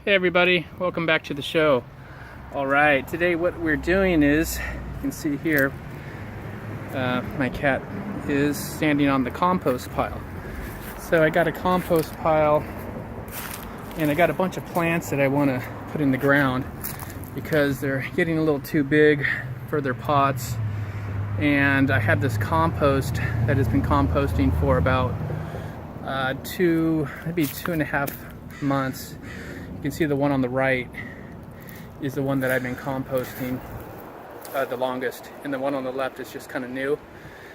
Hey everybody, welcome back to the show. Alright, today what we're doing is, you can see here, my cat is standing on the compost pile. So I got a compost pile and I got a bunch of plants that I want to put in the ground because they're getting a little too big for their pots. And I have this compost that has been composting for about maybe 2.5 months. You can see the one on the right is the one that I've been composting the longest, and the one on the left is just kind of new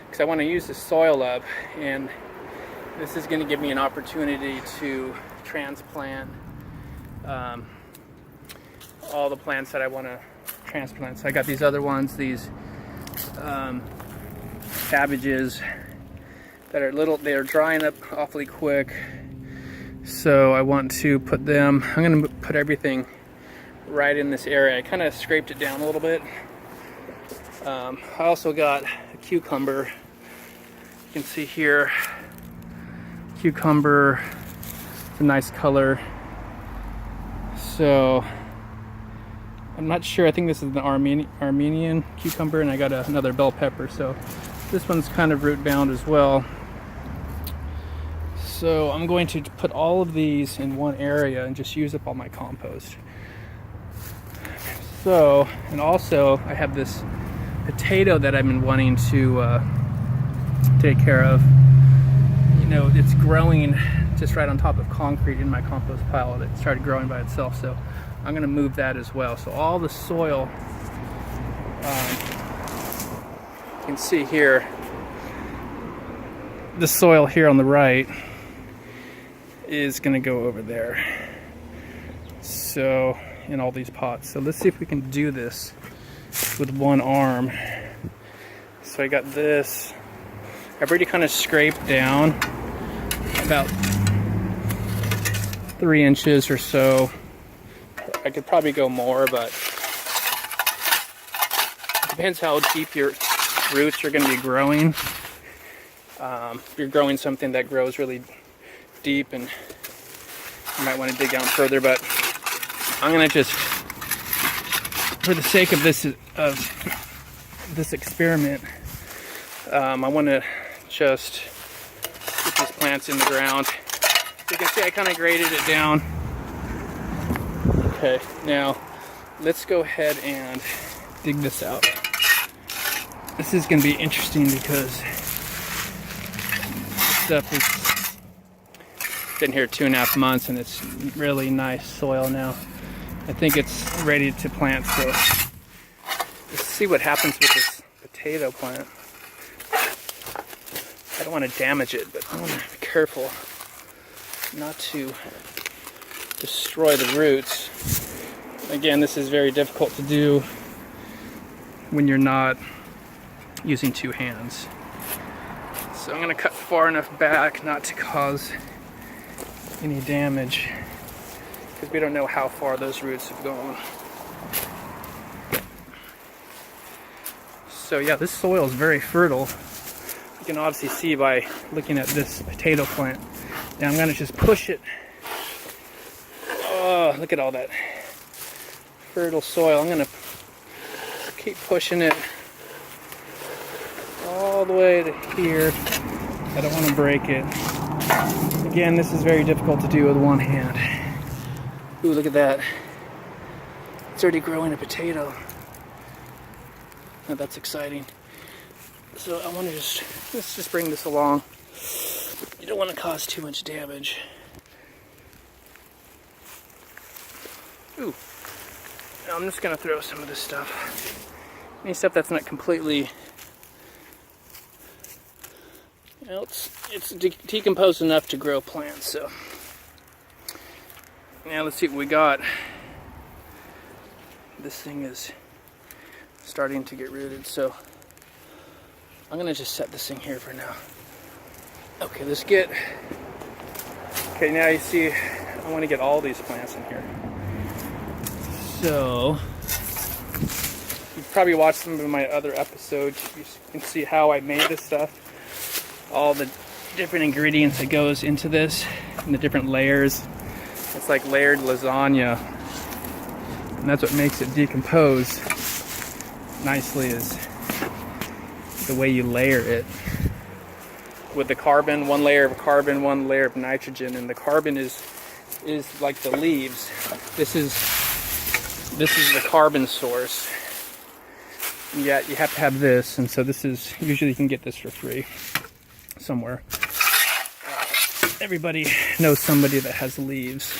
because I want to use the soil up, and this is going to give me an opportunity to transplant all the plants that I want to transplant. So I got these other ones, these cabbages that are they're drying up awfully quick. So I want to put them, I'm going to put everything right in this area. I kind of scraped it down a little bit. I also got a cucumber. You can see here, cucumber, it's a nice color. So I'm not sure, I think this is an Armenian cucumber, and I got another bell pepper. So this one's kind of root bound as well. So I'm going to put all of these in one area and just use up all my compost. So, and also I have this potato that I've been wanting to take care of. You know, it's growing just right on top of concrete in my compost pile. It started growing by itself, so I'm going to move that as well. So all the soil, you can see here, the soil here on the right is going to go over there, so in all these pots. So let's see if we can do this with one arm. So I got this, I've already kind of scraped down about 3 inches or so. I could probably go more, but it depends how deep your roots are going to be growing. If you're growing something that grows really deep, and you might want to dig down further, but I'm gonna just, for the sake of this experiment, I want to just put these plants in the ground. You can see I kind of graded it down. Okay, now let's go ahead and dig this out. This is going to be interesting because this stuff is been here 2.5 months, and it's really nice soil now. I think it's ready to plant, so let's see what happens with this potato plant. I don't want to damage it, but I want to be careful not to destroy the roots. Again, this is very difficult to do when you're not using 2 hands. So I'm going to cut far enough back not to cause any damage, because we don't know how far those roots have gone. So yeah, this soil is very fertile. You can obviously see by looking at this potato plant. Now I'm going to just push it. Oh, look at all that fertile soil. I'm going to keep pushing it all the way to here. I don't want to break it. Again, this is very difficult to do with one hand. Ooh, look at that. It's already growing a potato. Now that's exciting. So I want to let's just bring this along. You don't want to cause too much damage. Ooh. Now I'm just going to throw some of this stuff. Any stuff that's not completely, you know, it's decomposed enough to grow plants. So now let's see what we got. This thing is starting to get rooted, so I'm gonna just set this thing here for now. Okay, okay, now you see I want to get all these plants in here. So you've probably watched some of my other episodes. You can see how I made this stuff, all the different ingredients that goes into this and the different layers. It's like layered lasagna, and that's what makes it decompose nicely, is the way you layer it. With the carbon, one layer of carbon, one layer of nitrogen, and the carbon is like the leaves. This is the carbon source. Yeah, you have to have this, and so this is, usually you can get this for free somewhere. Everybody knows somebody that has leaves,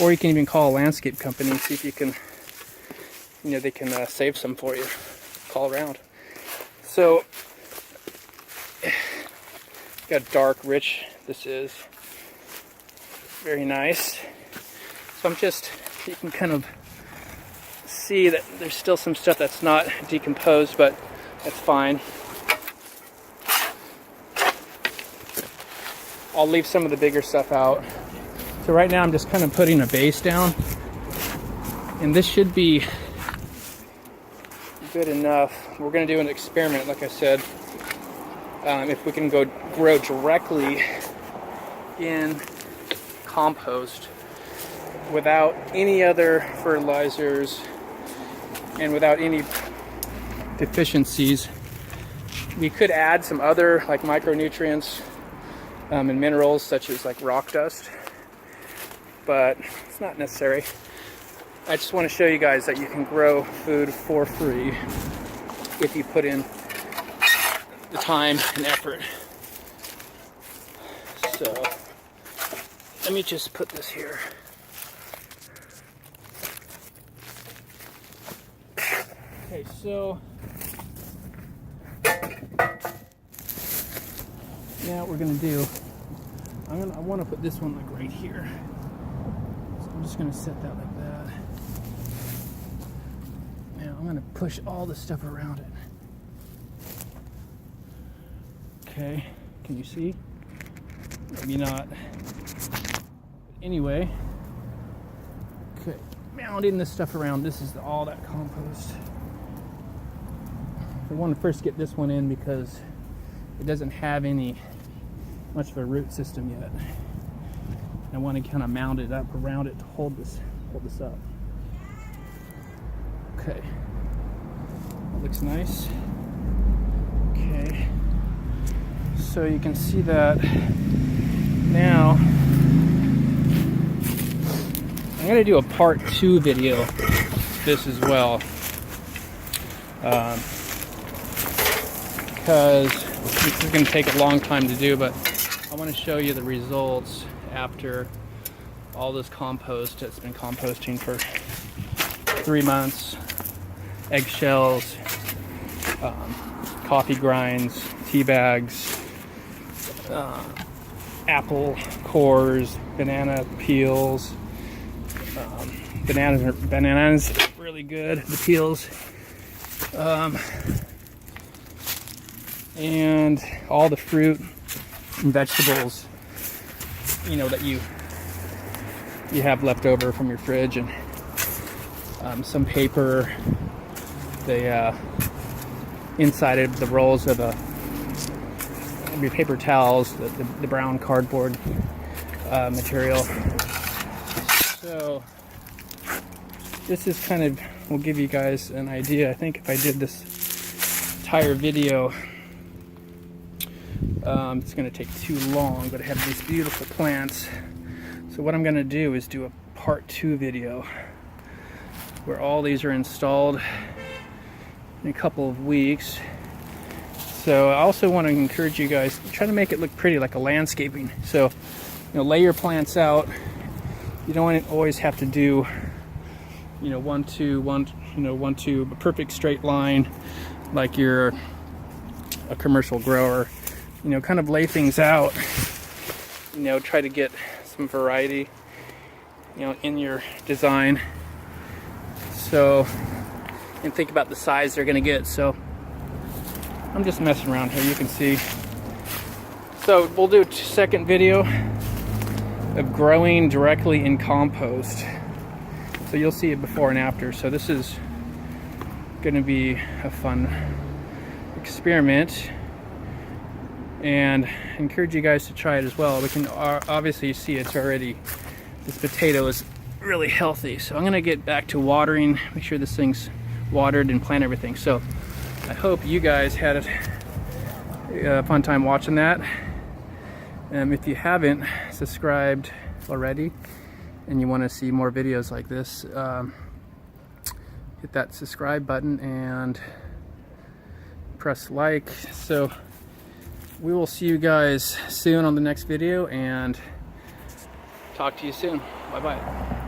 or you can even call a landscape company and see if you can, they can save some for you. Call around. So, got dark, rich. This is very nice. So you can kind of see that there's still some stuff that's not decomposed, but that's fine. I'll leave some of the bigger stuff out. So right now I'm just kind of putting a base down, and this should be good enough. We're going to do an experiment, like I said, if we can grow directly in compost without any other fertilizers and without any deficiencies. We could add some other like micronutrients and minerals such as like rock dust, but it's not necessary. I just want to show you guys that you can grow food for free if you put in the time and effort. So let me just put this here. Okay, so now what we're gonna do, I want to put this one like right here. So I'm just gonna set that like that. Now I'm gonna push all the stuff around it. Okay, can you see? Maybe not. But anyway, okay, mounting this stuff around. This is all that compost. I want to first get this one in because it doesn't have much of a root system yet. I want to kind of mount it up around it to hold this up. Okay, that looks nice. Okay, so you can see that now. I'm going to do a part 2 video of this as well. Because this is going to take a long time to do, but I want to show you the results after all this compost that's been composting for 3 months. Eggshells, coffee grinds, tea bags, apple cores, banana peels. Bananas really good, the peels. And all the fruit and vegetables, that you have left over from your fridge, and some paper, the inside of the rolls of your paper towels, the brown cardboard material. So this is kind of, will give you guys an idea. I think if I did this entire video, it's going to take too long, but I have these beautiful plants. So what I'm going to do is do a part 2 video where all these are installed in a couple of weeks. So I also want to encourage you guys to try to make it look pretty, like a landscaping. So lay your plants out. You don't always have to do 1 2 1 2 a perfect straight line like you're a commercial grower. Kind of lay things out, try to get some variety, in your design. So, and think about the size they're going to get. So, I'm just messing around here, you can see. So, we'll do a second video of growing directly in compost. So, you'll see it before and after. So, this is going to be a fun experiment. And I encourage you guys to try it as well. We can obviously see it's already this potato is really healthy. So I'm gonna get back to watering, make sure this thing's watered and plant everything. So I hope you guys had a fun time watching that. If you haven't subscribed already and you want to see more videos like this, hit that subscribe button and press like. So we will see you guys soon on the next video, and talk to you soon. Bye bye.